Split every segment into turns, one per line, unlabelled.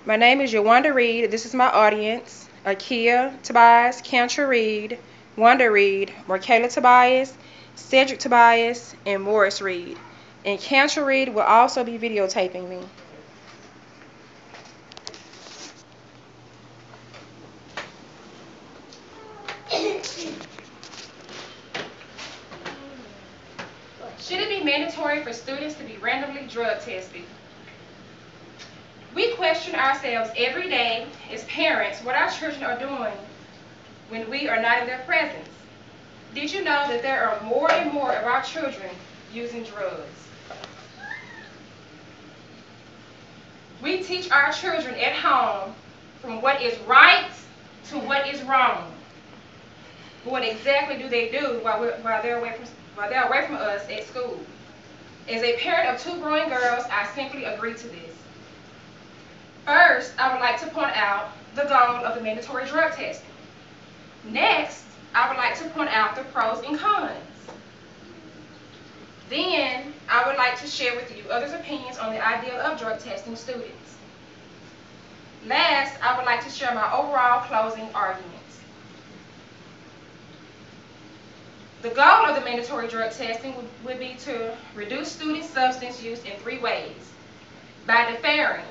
My name is Yawanda Reed. This is my audience. Akia Tobias, Cantra Reed, Wanda Reed, Markayla Tobias, Cedric Tobias, and Morris Reed. And Cantra Reed will also be videotaping me. Should it be mandatory for students to be randomly drug tested? We question ourselves every day as parents what our children are doing when we are not in their presence. Did you know that there are more and more of our children using drugs? We teach our children at home from what is right to what is wrong. But what exactly do they do while they're away from us at school? As a parent of two growing girls, I simply agree to this. First, I would like to point out the goal of the mandatory drug testing. Next, I would like to point out the pros and cons. Then, I would like to share with you others' opinions on the idea of drug testing students. Last, I would like to share my overall closing arguments. The goal of the mandatory drug testing would be to reduce student substance use in three ways. By deferring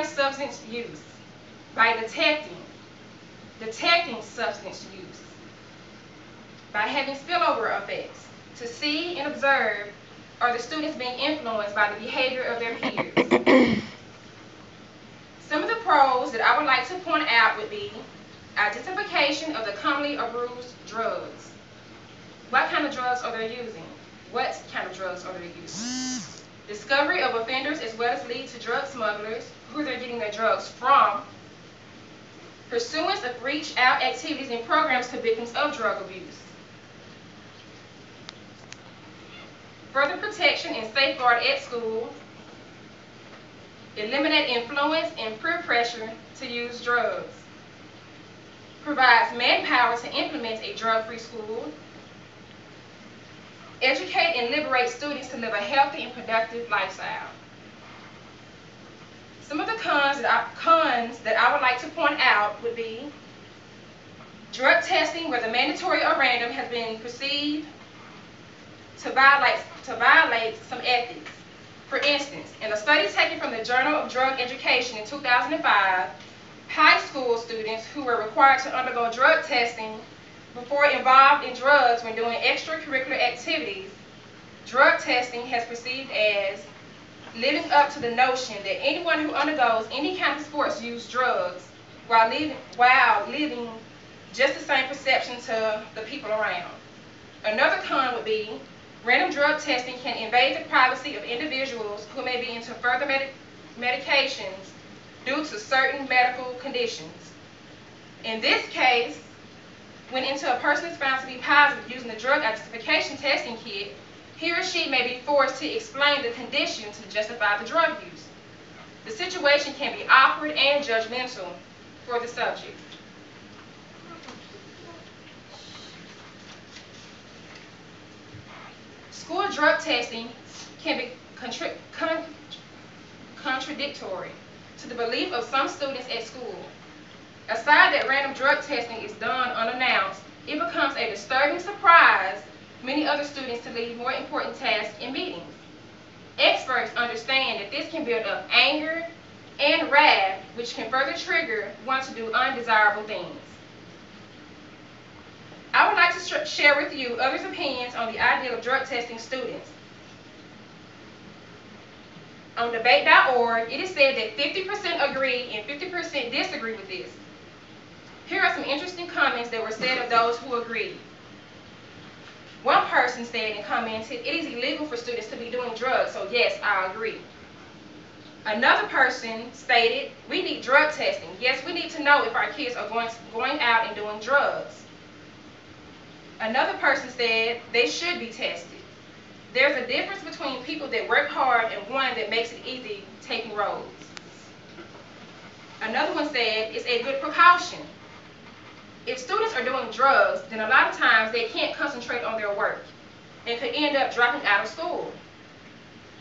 substance use. By detecting substance use. By having spillover effects, to see and observe, are the students being influenced by the behavior of their peers? Some of the pros that I would like to point out would be identification of the commonly abused drugs. What kind of drugs are they using? What kind of drugs are they using? Discovery of offenders as well as lead to drug smugglers, who they're getting their drugs from. Pursuance of reach-out activities and programs to victims of drug abuse. Further protection and safeguard at school. Eliminate influence and peer pressure to use drugs. Provides manpower to implement a drug-free school. Educate and liberate students to live a healthy and productive lifestyle. Some of the cons that I would like to point out would be drug testing, whether mandatory or random, has been perceived to violate some ethics. For instance, in a study taken from the Journal of Drug Education in 2005, high school students who were required to undergo drug testing before involved in drugs when doing extracurricular activities, drug testing has perceived as living up to the notion that anyone who undergoes any kind of sports use drugs while living just the same perception to the people around. Another con would be random drug testing can invade the privacy of individuals who may be into further medications due to certain medical conditions. In this case, when a person is found to be positive using the drug identification testing kit, he or she may be forced to explain the condition to justify the drug use. The situation can be awkward and judgmental for the subject. School drug testing can be contradictory to the belief of some students at school. Aside that random drug testing is done unannounced, it becomes a disturbing surprise many other students to leave more important tasks in meetings. Experts understand that this can build up anger and wrath, which can further trigger one to do undesirable things. I would like to share with you others' opinions on the idea of drug testing students. On debate.org, it is said that 50% agree and 50% disagree with this. Here are some interesting comments that were said of those who agreed. One person said and commented, "It is illegal for students to be doing drugs, so yes, I agree." Another person stated, "We need drug testing. Yes, we need to know if our kids are going out and doing drugs." Another person said, "They should be tested. There's a difference between people that work hard and one that makes it easy taking roads." Another one said, "It's a good precaution. If students are doing drugs, then a lot of times they can't concentrate on their work and could end up dropping out of school.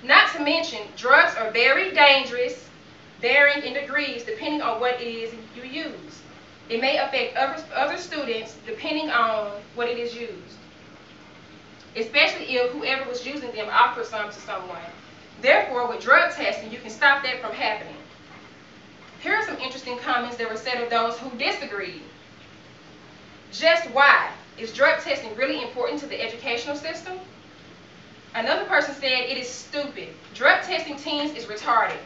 Not to mention, drugs are very dangerous varying in degrees depending on what it is you use. It may affect other students depending on what it is used, especially if whoever was using them offered some to someone. Therefore, with drug testing, you can stop that from happening. Here are some interesting comments that were said of those who disagreed. Just why? Is drug testing really important to the educational system? Another person said it is stupid. Drug testing teens is retarded.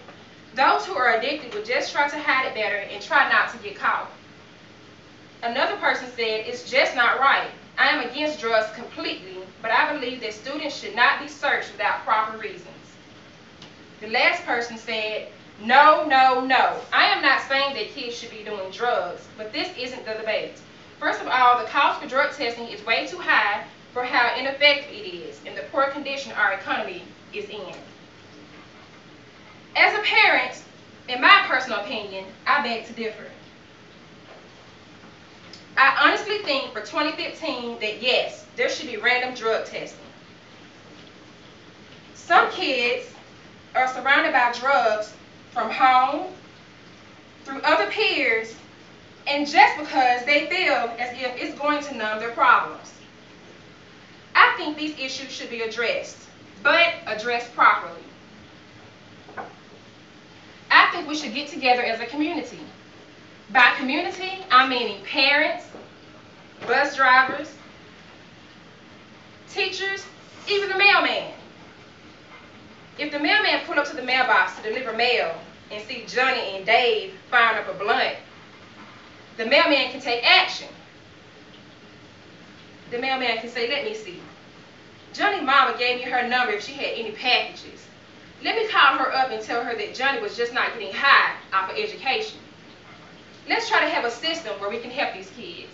Those who are addicted would just try to hide it better and try not to get caught. Another person said it's just not right. I am against drugs completely, but I believe that students should not be searched without proper reasons. The last person said, no, no, no. I am not saying that kids should be doing drugs, but this isn't the debate. First of all, the cost for drug testing is way too high for how ineffective it is and the poor condition our economy is in. As a parent, in my personal opinion, I beg to differ. I honestly think for 2015 that yes, there should be random drug testing. Some kids are surrounded by drugs from home, through other peers, and just because they feel as if it's going to numb their problems. I think these issues should be addressed, but addressed properly. I think we should get together as a community. By community, I'm meaning parents, bus drivers, teachers, even the mailman. If the mailman pull up to the mailbox to deliver mail and see Johnny and Dave firing up a blunt, the mailman can take action. The mailman can say, let me see. Johnny's mama gave me her number if she had any packages. Let me call her up and tell her that Johnny was just not getting high off of education. Let's try to have a system where we can help these kids.